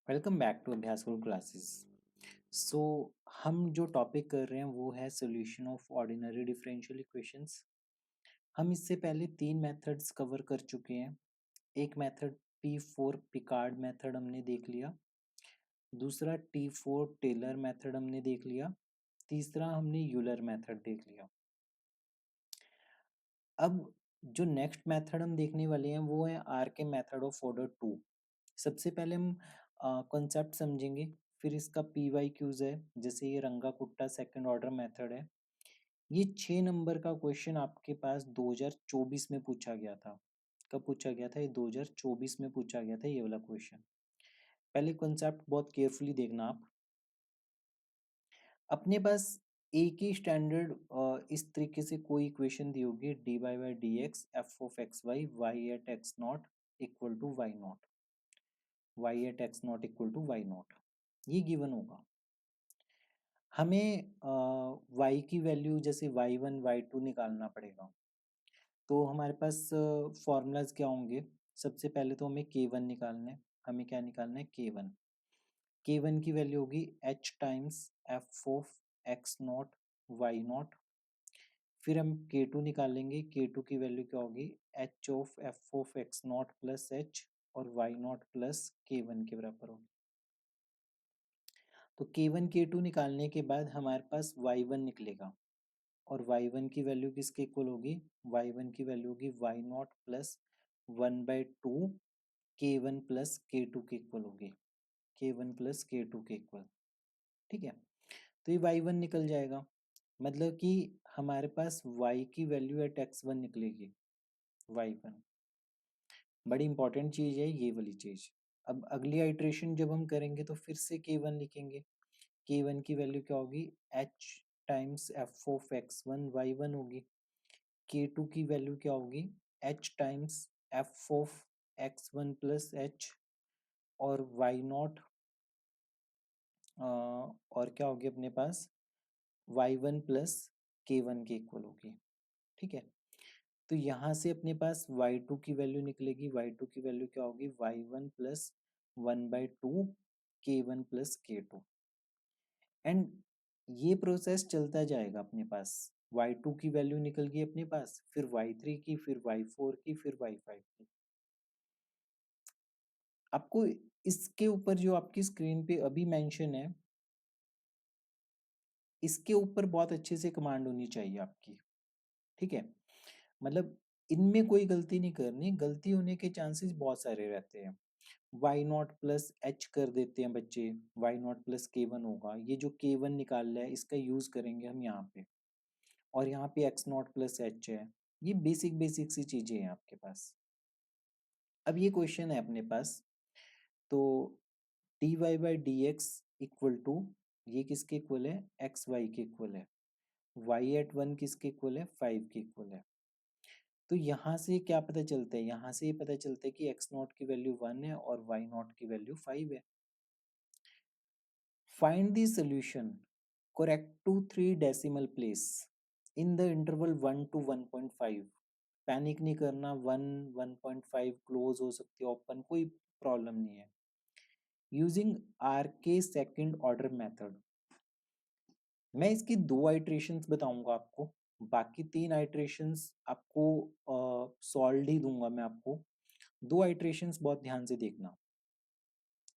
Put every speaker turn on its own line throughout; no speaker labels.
Welcome back to अभ्यास गुरु classes. सो हम जो टॉपिक कर रहे हैं वो है solution of ordinary differential equations. हम इससे पहले तीन मेथड्स कवर कर चुके हैं। एक मेथड P4 पिकार्ड मेथड हमने देख लिया, दूसरा T4 टेलर मेथड हमने देख लिया, तीसरा हमने यूलर मेथड देख लिया। अब जो नेक्स्ट मेथड हम देखने वाले हैं वो है आर के मेथड ऑफ ऑर्डर 2। सबसे पहले हम कॉन्सेप्ट समझेंगे, फिर इसका पी वाई क्यूज है, जैसे ये रंगा कुट्टा सेकंड ऑर्डर मेथड है। ये 6 नंबर का क्वेश्चन आपके पास 2024 में पूछा गया था। कब पूछा गया था? ये 2024 में पूछा गया था ये वाला क्वेश्चन। पहले कॉन्सेप्ट बहुत केयरफुली देखना आप। अपने पास एक ही स्टैंडर्ड इस तरीके से कोई इक्वेशन दी होगी, d y by d x f of x y y at x not equal to y not, y at x not equal to y not, ये गिवन होगा। हमें y की वैल्यू जैसे y1 y2 निकालना पड़ेगा। तो हमारे पास फॉर्मूलाज क्या होंगे? सबसे पहले तो हमें k1 निकालना है। हमें क्या निकालना है? k1। k1 की वैल्यू होगी h times f of x not y not. फिर हम k2 निकालेंगे। k2 की वैल्यू क्या होगी? h of f of x not plus h और y नॉट प्लस k1 के बराबर होगी। तो k1 k2 निकालने के बाद हमारे पास y1 निकलेगा, और y1 की वैल्यू किसके इक्वल होगी? y1 की वैल्यू होगी y not plus 1/2 k1 plus k2 के इक्वल होगी, k1 प्लस k2 के इक्वल। ठीक है, तो ये y1 निकल जाएगा, मतलब कि हमारे पास y की वैल्यू एट x1 निकलेगी y1। बड़ी इंपॉर्टेंट चीज है ये वाली चीज। अब अगली आइट्रेशन जब हम करेंगे तो फिर से k1 लिखेंगे। k1 की वैल्यू क्या होगी? h times f of x1 y1 होगी। k2 की वैल्यू क्या होगी? h times f of x1 plus h और y नॉट और क्या होगी अपने पास? y1 प्लस k1 के इक्वल होगी। ठीक है, तो यहाँ से अपने पास y2 की वैल्यू निकलेगी। y2 की वैल्यू क्या होगी? y1 plus 1/2 k1 plus k2। And ये प्रोसेस चलता जाएगा अपने पास। y2 की वैल्यू निकल गई अपने पास, फिर y3 की, फिर y4 की, फिर y5 की। आपको इसके ऊपर जो आपकी स्क्रीन पे अभी मेंशन है, इसके ऊपर बहुत अच्छे से कमांड होनी चाहिए आपकी। ठीक है, मतलब इनमें कोई गलती नहीं करनी, गलती होने के चांसेस बहुत सारे रहते हैं। y नॉट प्लस h कर देते हैं बच्चे, y नॉट प्लस k1 होगा। ये जो k1 निकाल रहा है इसका यूज करेंगे हम यहाँ पे, और यहाँ पे x नॉट प्लस h है। ये बेसिक बेसिक सी चीजें हैं आपके पास। अब ये क्वेश्चन है अपने पास, तो d y by d x equal to, ये किसके इक्वल है? एक्स वाई के इक्वल है। वाई एट 1 किसके इक्वल है? 5 के इक्वल है। तो यहाँ से क्या पता चलता है? यहाँ से ये पता चलता है कि एक्स नॉट की वैल्यू 1 है और वाई नॉट की वैल्यू 5 है। Find the solution correct to 3 decimal place in the interval 1 to 1.5। Panic नहीं करना, 1 1.5 क्लोज हो सकती है, ओपन, कोई प्रॉब्लम नहीं है। यूजिंग आर के सेकेंड ऑर्डर मेथड। मैं इसकी 2 आइट्रेशंस बताऊंगा आपको, बाकी 3 आइट्रेशंस आपको सॉल्व ही दूंगा मैं आपको। 2 आइट्रेशंस बहुत ध्यान से देखना।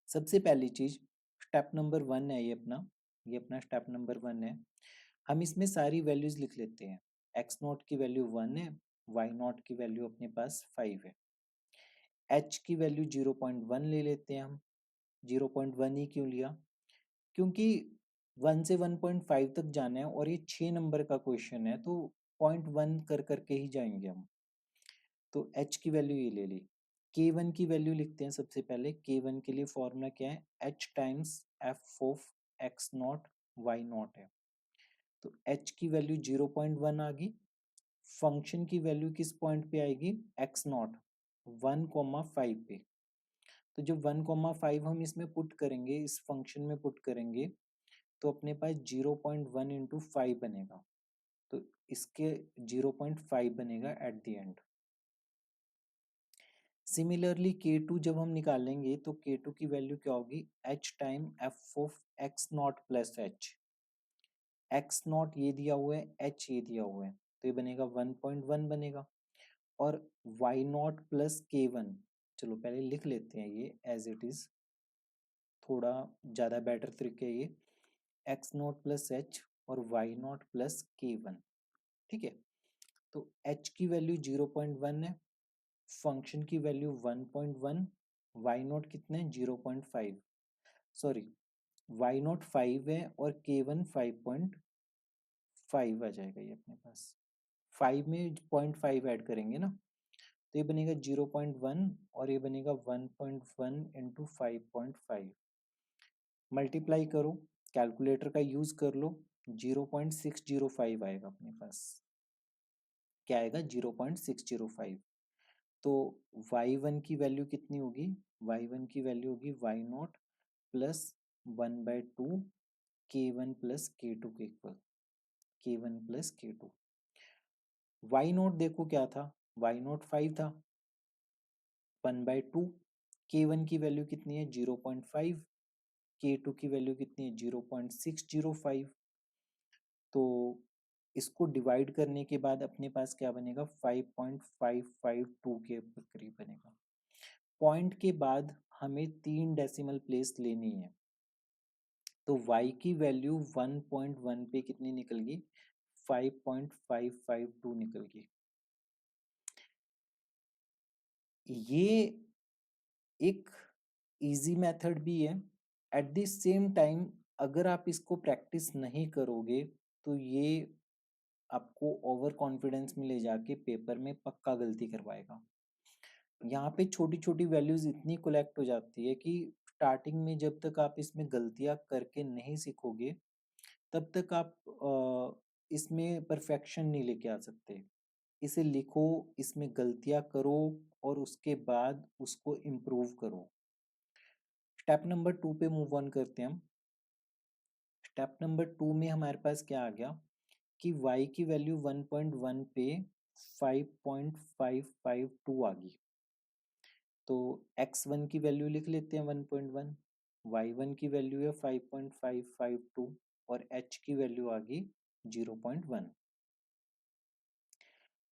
सबसे पहली चीज, स्टेप नंबर 1 है ये अपना स्टेप नंबर 1 है। हम इसमें सारी वैल्यूज लिख लेते हैं। एक्स नॉट की वैल्यू 1 है, वाई नॉट की वैल्यू अपने पास 5 है, एच की वैल्यू 0.1 ले लेते हैं हम। 0.1 ही क्यों लिया? क्योंकि 1 से 1.5 तक जाना है और ये 6 नंबर का क्वेश्चन है, तो 0.1 कर करके ही जाएंगे हम। तो h की वैल्यू ये ले ली। k1 की वैल्यू लिखते हैं सबसे पहले। k1 के लिए फॉर्मूला क्या है? h times f of x not y not है। तो h की वैल्यू 0.1 आ गई। फंक्शन की वैल्यू किस पॉइंट पे आएगी? x नॉट 1,5 पे। तो जब 1,5 हम इसमें पुट करेंगे, इस फंक्शन में पुट करेंगे, तो अपने पास 0.1 इंटू 5 बनेगा। तो इसके 0.5 बनेगा at the end. Similarly K2 जब हम निकालेंगे तो K2 की वैल्यू क्या होगी, h time f of x not plus h। x not ये दिया हुआ है, h ये दिया हुआ है, तो ये बनेगा 1.1 बनेगा। और y नॉट प्लस K1, चलो पहले लिख लेते हैं ये एज इट इज, थोड़ा ज़्यादा बेटर तरीके ये, x नॉट प्लस h और y नॉट प्लस K1। ठीक है, तो h की वैल्यू 0.1 है, फंक्शन की वैल्यू 1.1, वाई नॉट कितने हैं 0.5, सॉरी वाई नॉट 5 है और K1 5.5 आ जाएगा ये अपने पास। 5 में 0.5 ऐड करेंगे ना, तो ये बनेगा 0.1 और ये बनेगा 1.1 इंटू 5.5। मल्टीप्लाई करो, कैलकुलेटर का यूज कर लो, 0.605 आएगा अपने पास। क्या आएगा 0.605। तो y1 की वैल्यू कितनी होगी, y1 की वैल्यू होगी y not plus 1/2 K1 plus K2 के equal, K1 plus K2। y not देखो क्या था, y नॉट 5 था, 1/2, K1 की वैल्यू कितनी है 0.5, K2 की वैल्यू कितनी है 0.605। तो इसको डिवाइड करने के बाद अपने पास क्या बनेगा 5.552 के करीब बनेगा। पॉइंट के बाद हमें 3 डेसिमल प्लेस लेनी है, तो y की वैल्यू 1.1 पे कितनी निकल गई 5.552 निकल गई। ये एक इजी मेथड भी है, एट द सेम टाइम अगर आप इसको प्रैक्टिस नहीं करोगे तो ये आपको ओवर कॉन्फिडेंस में ले जाके पेपर में पक्का गलती करवाएगा। यहाँ पे छोटी छोटी वैल्यूज इतनी कलेक्ट हो जाती है कि स्टार्टिंग में जब तक आप इसमें गलतियां करके नहीं सीखोगे तब तक आप इसमें परफेक्शन नहीं लेके आ सकते। इसे लिखो, इसमें गलतियां करो और उसके बाद उसको इम्प्रूव करो। स्टेप नंबर 2 पे मूव ऑन करते हैं हम। स्टेप नंबर 2 में हमारे पास क्या आ गया कि y की वैल्यू 1.1 पे 5.552 आ गई, तो x1 की वैल्यू लिख लेते हैं 1.1, y1 की वैल्यू है 5.552 और h की वैल्यू आ गई 0.1।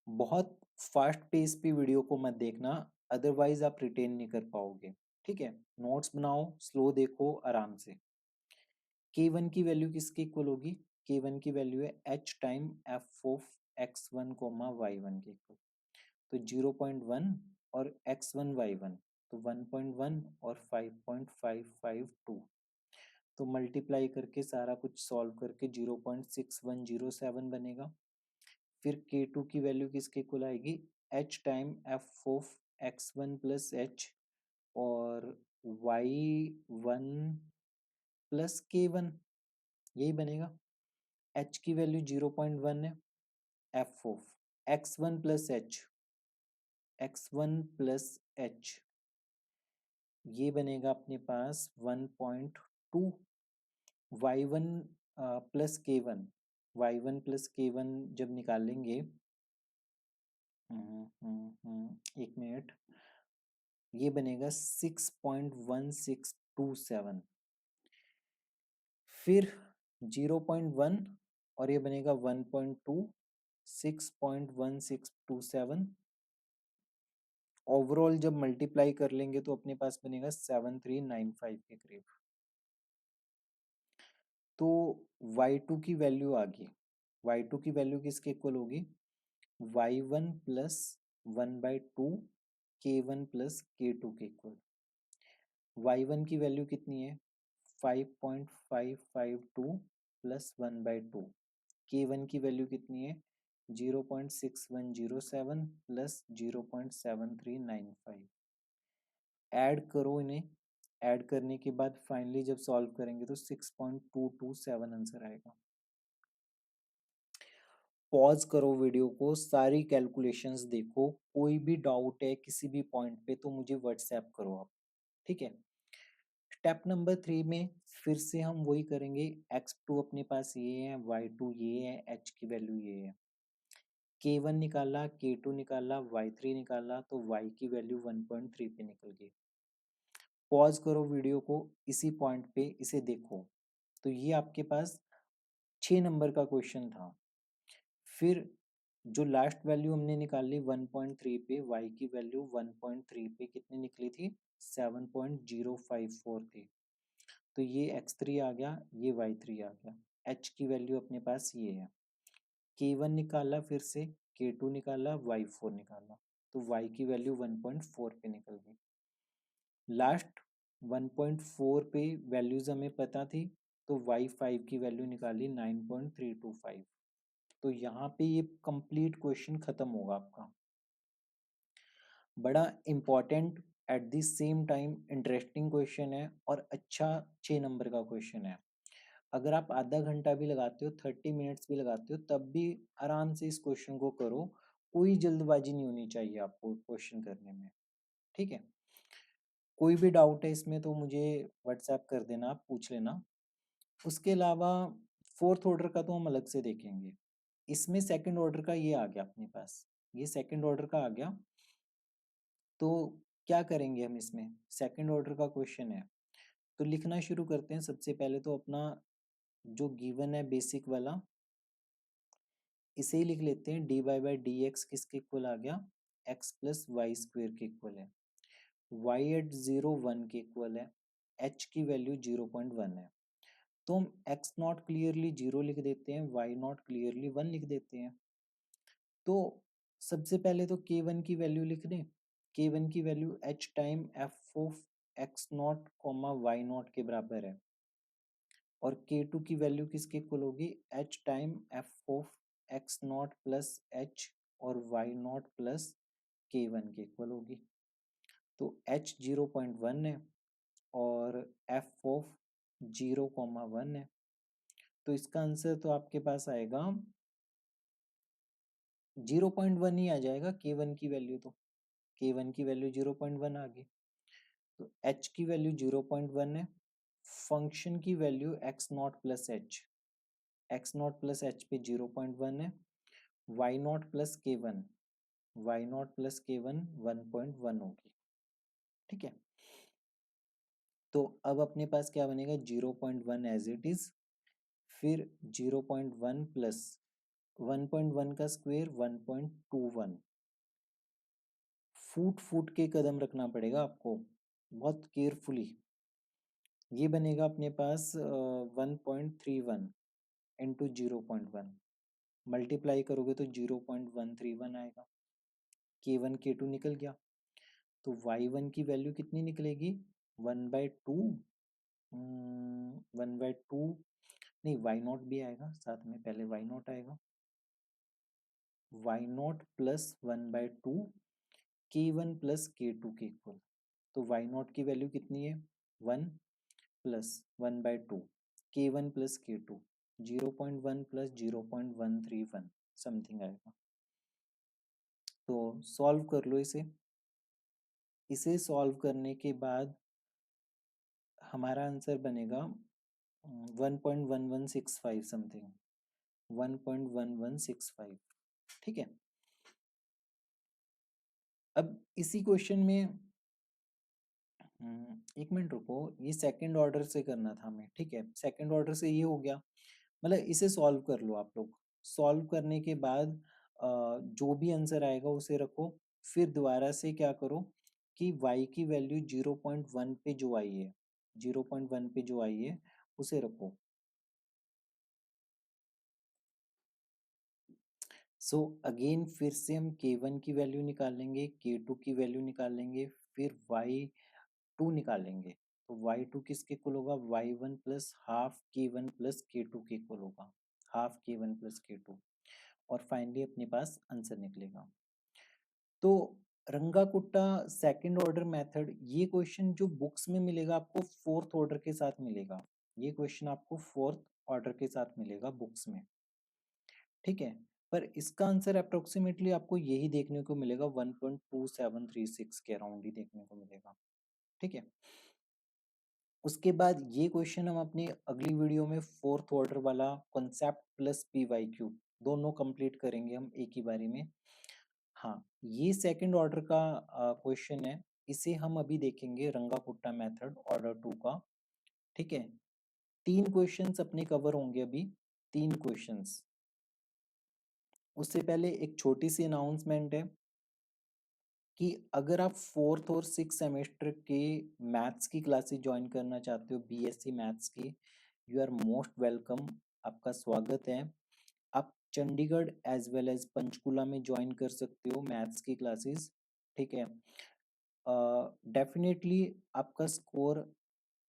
बहुत फास्ट पेस पे वीडियो को मत देखना, अदरवाइज आप रिटेन नहीं कर पाओगे। ठीक है, नोट्स बनाओ, स्लो देखो आराम से। K1 की वैल्यू किसके इक्वल होगी, K1 की वैल्यू है h time f of x1 y1 के इक्वल, तो 0.1 और x1 y1, तो 1.1 और 5.552, तो मल्टीप्लाई करके सारा कुछ सॉल्व करके 0.6107 बनेगा। फिर K2 की वैल्यू किसके इक्वल आएगी, h time f of x1 plus h और y1 प्लस K1, यही बनेगा। h की वैल्यू 0.1 है, f of x1 plus h, x1 plus h, ये बनेगा अपने पास 1.2, y1 plus K1, y1 plus K1 जब निकालेंगे, एक मिनट, ये बनेगा 6.1627, फिर 0.1 और ये बनेगा 1.2, 6.1627, ओवरऑल जब मल्टीप्लाई कर लेंगे तो अपने पास बनेगा 7395 के करीब। तो y2 की वैल्यू आ गई, y2 की वैल्यू किसके इक्वल होगी, y1 plus 1/2 K1 plus K2 के इक्वल। y1 की वैल्यू कितनी है 5.552 प्लस 1/2, K1 की वैल्यू कितनी है 0.6107 प्लस 0.7395। ऐड करो इन्हें, ऐड करने के बाद फाइनली जब सॉल्व करेंगे तो 6.227 आंसर आएगा। पॉज करो वीडियो को, सारी कैलकुलेशंस देखो, कोई भी डाउट है किसी भी पॉइंट पे तो मुझे व्हाट्सएप करो आप। ठीक है, स्टेप नंबर 3 में फिर से हम वही करेंगे, x2 अपने पास ये है, y2 ये है, h की वैल्यू ये है। K1 निकाला, K2 निकाला, Y3 निकाला, तो Y की वैल्यू 1.3 पे निकल गई। पॉज करो वीडियो को, इसी पॉइंट पे इसे देखो। तो ये आपके पास 6 नंबर का क्वेश्चन था। फिर जो लास्ट वैल्यू हमने निकाली 1.3 पे, y की वैल्यू 1.3 पे कितनी निकली थी? 7.054 थी। तो ये x3 आ गया, ये y3 आ गया। h की वैल्यू अपने पास ये है। k1 निकाला, फिर से k2 निकाला, y4 निकाला, तो y की वैल्यू 1.4 पे निकल गई। लास्ट 1.4 पे वैल्यूज हमें पता थी, तो y5 की वैल्यू निकाली 9.325। तो यहाँ पे ये कंप्लीट क्वेश्चन खत्म होगा आपका। बड़ा important at the same time interesting question है और अच्छा 6 नंबर का क्वेश्चन है। अगर आप आधा घंटा भी लगाते हो, 30 मिनट्स भी लगाते हो, तब भी आराम से इस क्वेश्चन को करो। कोई जल्दबाजी नहीं होनी चाहिए आपको क्वेश्चन करने में, ठीक है। कोई भी डाउट है इसमें तो मुझे व्हाट्सएप कर देना, आप पूछ लेना। उसके अलावा फोर्थ ऑर्डर का तो हम अलग से देखेंगे। इसमें सेकंड ऑर्डर का ये आ गया अपने पास, ये सेकंड ऑर्डर का आ गया। तो क्या करेंगे हम इसमें? सेकंड ऑर्डर का क्वेश्चन है, तो लिखना शुरू करते हैं। सबसे पहले तो अपना जो गिवन है बेसिक वाला, इसे ही लिख लेते हैं। D y by d x किसके इक्वल आ गया? एक्स प्लस वाई स्क्वेयर के इक्वल है। वाई एट 0 1 के इक्वल है। एच की वैल्यू 0.1 है, तो हम एक्स नॉट क्लियरली 0 लिख देते हैं, वाई नॉट क्लियरली 1 लिख देते हैं। तो सबसे पहले तो k1 की वैल्यू लिख दें। k1 की value h time f of x not comma y not के बराबर है, और k2 की वैल्यू किसके इक्वल होगी? h time f of x not plus h और y नॉट प्लस k1 के इक्वल होगी। तो h 0.1 है और f ऑफ 0,1 है, तो इसका आंसर तो आपके पास आएगा 0.1 ही आ जाएगा। k1 की वैल्यू तो k1 की वैल्यू 0.1 आ गई, तो h की वैल्यू 0.1 है। फंक्शन की value x not plus H, x not plus H पे 0.1 है। वाई नॉट प्लस के वन, वाई नॉट प्लस के वन 1.1 होगी, ठीक है। तो अब अपने पास क्या बनेगा? 0.1 एज इट इज, फिर 0.1 प्लस 1.1 का स्क्वायर 1.21। फुट फुट के कदम रखना पड़ेगा आपको बहुत केयरफुली। ये बनेगा अपने पास 1.31 इंटू 0.1, मल्टीप्लाई करोगे तो 0.131 आएगा। k1 k2 निकल गया, तो y1 की वैल्यू कितनी निकलेगी? 1/2, 1/2 नहीं, y नॉट भी आएगा साथ में, पहले y नॉट आएगा, y not plus 1/2 k1 plus k2 के इक्वल। तो y नॉट की वैल्यू कितनी है? 1 plus 1/2 k1 plus k2, 0.1 plus 0.131 something आएगा। तो सॉल्व कर लो इसे। इसे सॉल्व करने के बाद हमारा आंसर बनेगा 1.1165 समथिंग, 1.1165, ठीक है। अब इसी क्वेश्चन में एक मिनट रुको, ये सेकंड ऑर्डर से करना था हमें, ठीक है। सेकंड ऑर्डर से ये हो गया, मतलब इसे सॉल्व कर लो आप लोग। सॉल्व करने के बाद जो भी आंसर आएगा उसे रखो। फिर दोबारा से क्या करो कि y की वैल्यू 0.1 पे जो आई है, 0.1 पे जो आई है उसे रखो। सो अगेन फिर से हम k1 की वैल्यू निकालेंगे, k2 की वैल्यू निकालेंगे, फिर y2 निकालेंगे। तो y2 किसके इक्वल होगा? y1 plus half k1 plus k2 के इक्वल होगा, हाफ k1 प्लस k2, और फाइनली अपने पास आंसर निकलेगा। तो रंगा कुट्टा सेकंड ऑर्डर मेथड, ये क्वेश्चन जो बुक्स में मिलेगा आपको फोर्थ ऑर्डर के साथ मिलेगा। ये क्वेश्चन आपको फोर्थ ऑर्डर के साथ मिलेगा बुक्स में, ठीक है। पर इसका आंसर अप्रोक्सीमेटली आपको यही देखने को मिलेगा, 1.2736 के अराउंड ही देखने को मिलेगा, ठीक है। उसके बाद ये क्वेश्चन हम अपनी अगली वीडियो में फोर्थ ऑर्डर वाला concept plus p y q दोनों कंप्लीट करेंगे हम एक ही बारी में। हाँ, ये सेकंड ऑर्डर का क्वेश्चन है, इसे हम अभी देखेंगे रंगापुट्टा मेथड ऑर्डर 2 का। ठीक है, 3 क्वेश्चंस अपने कवर होंगे अभी, 3 क्वेश्चंस। उससे पहले एक छोटी सी अनाउंसमेंट है कि अगर आप 4th और 6th सेमेस्टर के मैथ्स की क्लासेस ज्वाइन करना चाहते हो, बीएससी मैथ्स की, यू आर मोस्ट वेलकम, आपका स्वागत है। आप Chandigarh as well as Panchkula में ज्वाइन कर सकते हो मैथ्स की क्लासेस। ठीक है, डेफिनेटली आपका स्कोर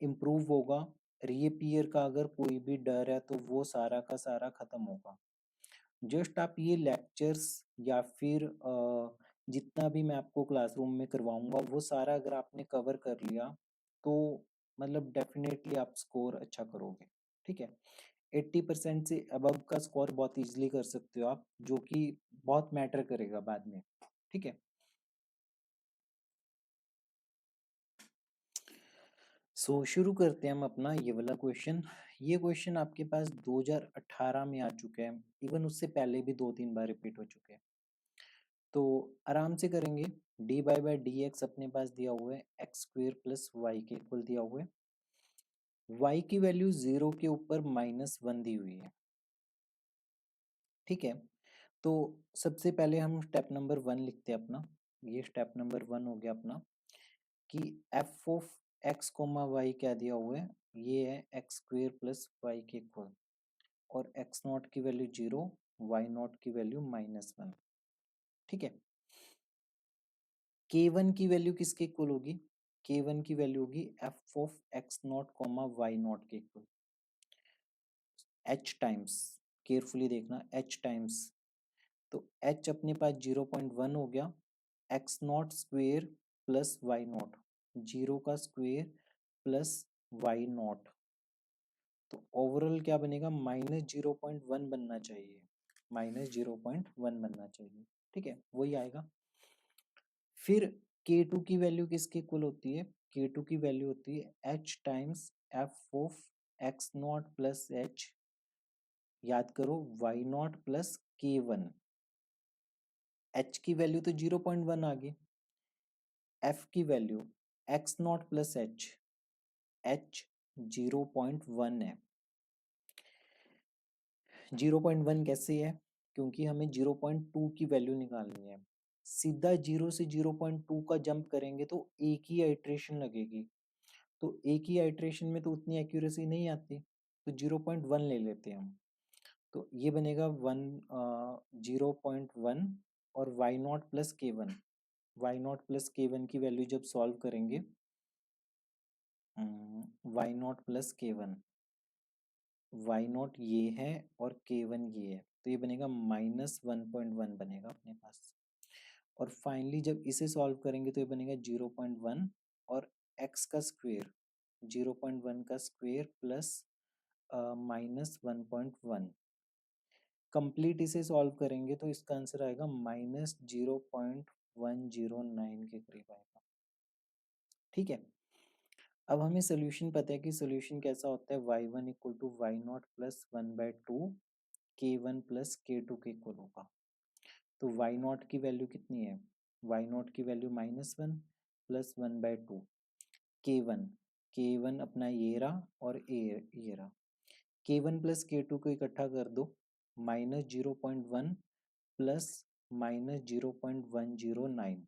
इम्प्रूव होगा। रीअपीयर का अगर कोई भी डर है तो वो सारा का सारा खत्म होगा। जस्ट आप ये लेक्चर्स या फिर जितना भी मैं आपको क्लासरूम में करवाऊंगा वो सारा अगर आपने कवर कर लिया तो मतलब डेफिनेटली आप स्कोर अच्छा करोगे। ठीक है, 80% से अबव का स्कोर बहुत इजीली कर सकते हो आप, जो कि बहुत मैटर करेगा बाद में। ठीक है, शुरू करते हैं हम अपना ये वाला क्वेश्चन। ये क्वेश्चन आपके पास 2018 में आ चुका है, इवन उससे पहले भी 2-3 बार रिपीट हो चुके हैं, तो आराम से करेंगे। डी बाई डी एक्स अपने पास दिया हुआ है, एक्स स्क्वेयर प्लस वाई के इक्वल दिया हुआ है। वाई की वैल्यू 0 के ऊपर -1 दी हुई है। ठीक है, तो सबसे पहले हम स्टेप नंबर 1 लिखते हैं अपना। ये स्टेप नंबर 1 हो गया अपना कि f of x comma y क्या दिया हुआ है, ये है एक्स स्क्वेयर प्लस वाई के इक्वल, और एक्स नॉट की वैल्यू 0, वाई नॉट की वैल्यू -1। ठीक है, k1 की वैल्यू किसके इक्वल होगी, k1 की वैल्यू होगी f of x not comma y not के इक्वल, h टाइम्स, केयरफुली देखना, h टाइम्स, तो h अपने पास 0.1 हो गया, x not square plus y not, 0 का स्क्वेयर प्लस वाई नॉट, तो ओवरऑल क्या बनेगा, -0.1 बनना चाहिए, -0.1 बनना चाहिए। ठीक है, वही आएगा। फिर k2 की वैल्यू किसके इक्वल होती है, k2 की वैल्यू होती है h times f of x not plus h, याद करो y not plus k1, h की वैल्यू तो 0.1 आ गई, f की value x not plus h, h 0.1 है। 0.1 कैसे है, क्योंकि हमें 0.2 की वैल्यू निकालनी है। सीधा 0 से 0.2 का जंप करेंगे तो एक ही आइट्रेशन लगेगी, तो एक ही आइट्रेशन में तो उतनी एक्यूरेसी नहीं आती, तो 0.1 ले लेते हैं हम, तो ये बनेगा 0.1, और वाई नॉट प्लस के वन, वाई नॉट प्लस के वन की वैल्यू जब सॉल्व करेंगे, वाई नॉट प्लस के वन, वाई नॉट ये है और के वन ये है, तो ये बनेगा -1.1 बनेगा अपने पास। और फाइनली जब इसे सॉल्व करेंगे तो ये बनेगा 0.1 और एक्स का स्क्वेयर, 0.1 का स्क्वेयर प्लस -1.1, कंप्लीट इसे सॉल्व करेंगे तो इसका आंसर आएगा -0.109 के करीब आएगा। ठीक है, अब हमें सोल्यूशन पता है कि सोल्यूशन कैसा होता है, y1 equal to y not plus 1/2 k1 plus k2 के इक्वल होगा। तो y नॉट की वैल्यू कितनी है, y नॉट की वैल्यू -1 प्लस 1/2, k1, k1 अपना ये रहा और ये रहा, k1 प्लस k2 को इकट्ठा कर दो, -0.1 प्लस -0.109,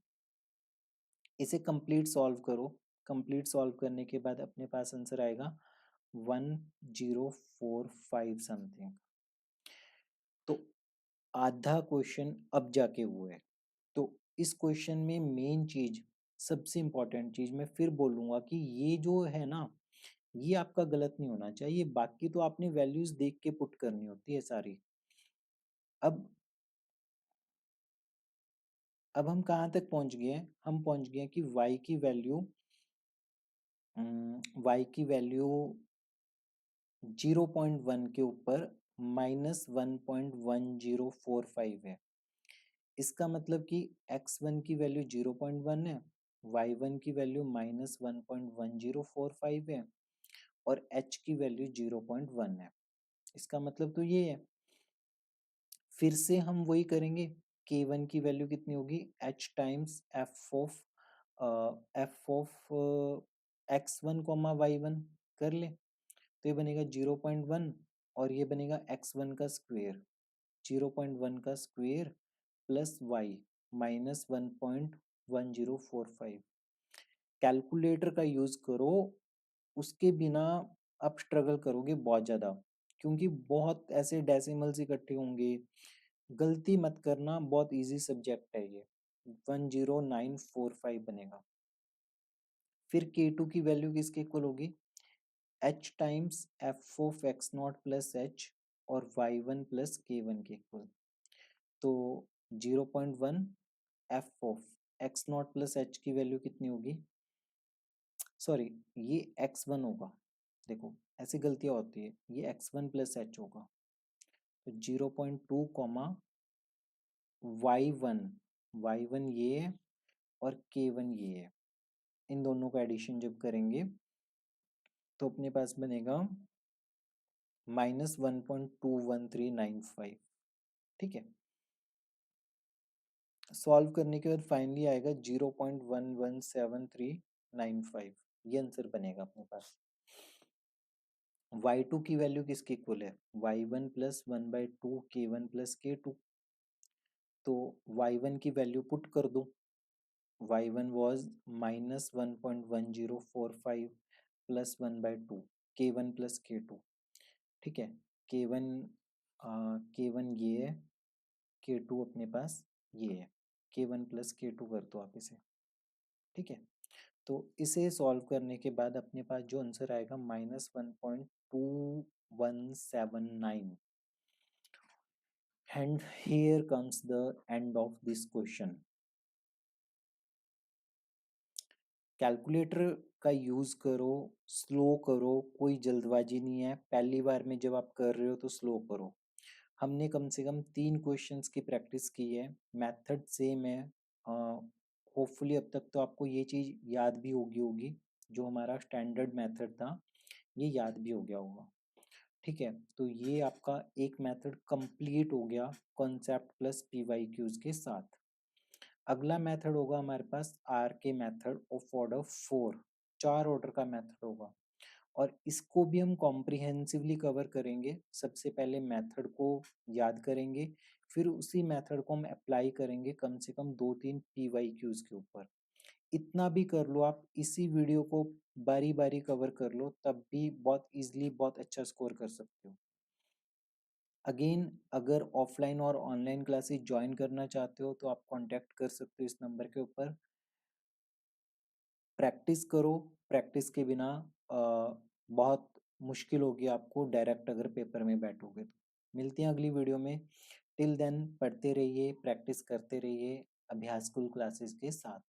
इसे कंप्लीट सॉल्व करो। कंप्लीट सॉल्व करने के बाद अपने पास आंसर आएगा 1045 समथिंग। तो आधा क्वेश्चन अब जाके हुआ है, तो इस क्वेश्चन में मेन चीज, सबसे इंपॉर्टेंट चीज मैं फिर बोलूंगा कि ये जो है ना, ये आपका गलत नहीं होना चाहिए, बाकी तो आपने वैल्यूज देख के पुट करनी होती है सारी। अब अब हम कहाँ तक पहुंच गए हैं, हम पहुंच गए हैं कि y की वैल्यू 0.1 के ऊपर -1.1045 है। इसका मतलब कि x1 की वैल्यू 0.1 है, y1 की वैल्यू -1.1045 है, और h की वैल्यू 0.1 है। इसका मतलब तो ये है। फिर से हम वही करेंगे, k1 की वैल्यू कितनी होगी, h times f of x1 comma y1 कर ले, तो ये बनेगा 0.1 और ये बनेगा x1 का स्क्वेयर, 0.1 का square plus y minus 1.1045। Calculator का यूज करो, उसके बिना आप स्ट्रगल करोगे बहुत ज्यादा, क्योंकि बहुत ऐसे डेसिमल्स इकट्ठे होंगे। गलती मत करना, बहुत इजी सब्जेक्ट है ये। 10945 बनेगा। फिर k2 की वैल्यू किसके इक्वल होगी, h times f of x not plus H और y1 प्लस k1 के इक्वल। तो 0.1 F of x not plus H की वैल्यू कितनी होगी, सॉरी ये x1 होगा, देखो ऐसी गलतियां होती है, ये x1 प्लस एच होगा। तो 0.2 कॉमा y1, y1 ये है और k1 ये है, इन दोनों का एडिशन जब करेंगे तो अपने पास बनेगा -1.21395। ठीक है, सॉल्व करने के बाद फाइनली आएगा 0.117395, ये आंसर बनेगा अपने पास। y2 की वैल्यू किसके इक्वल है, y1 plus 1/2 k1 plus k2। तो y1 की वैल्यू पुट कर दो, y1 was -1.1045 plus 1/2 k1 plus k2। ठीक है, k1 k1 ये है, k2 अपने पास ये है, k1 प्लस k2 कर दो आप इसे। ठीक है, तो इसे सॉल्व करने के बाद अपने पास जो आंसर आएगा -1.2179। And here comes the end of this question. Calculator का यूज करो, स्लो करो, कोई जल्दबाजी नहीं है, पहली बार में जब आप कर रहे हो तो स्लो करो। हमने कम से कम 3 क्वेश्चंस की प्रैक्टिस की है, मेथड सेम है। होपफुली अब तक तो आपको ये चीज याद भी होगी, जो हमारा स्टैंडर्ड मेथड था ये याद भी हो गया होगा। ठीक है, तो ये आपका एक मेथड कंप्लीट हो गया कॉन्सेप्ट प्लस पीवाईक्यूज के साथ। अगला मेथड होगा हमारे पास आर के मेथड ऑफ ऑर्डर 4, 4 ऑर्डर का मेथड होगा और इसको भी हम कॉम्प्रिहेंसिवली कवर करेंगे। सबसे पहले मेथड को याद करेंगे, फिर उसी मेथड को हम अप्लाई करेंगे कम से कम 2-3 पीवाईक्यूज के ऊपर। इतना भी कर लो आप, इसी वीडियो को बारी बारी कवर कर लो, तब भी बहुत इजीली बहुत अच्छा स्कोर कर सकते हो। अगेन, अगर ऑफलाइन और ऑनलाइन क्लासेस ज्वाइन करना चाहते हो तो आप कांटेक्ट कर सकते हो इस नंबर के ऊपर। प्रैक्टिस करो, प्रैक्टिस के बिना बहुत मुश्किल होगी आपको डायरेक्ट अगर पेपर में बैठोगे तो। मिलते हैं अगली वीडियो में, टिल देन पढ़ते रहिए, प्रैक्टिस करते रहिए अभ्यास स्कूल क्लासेस के साथ।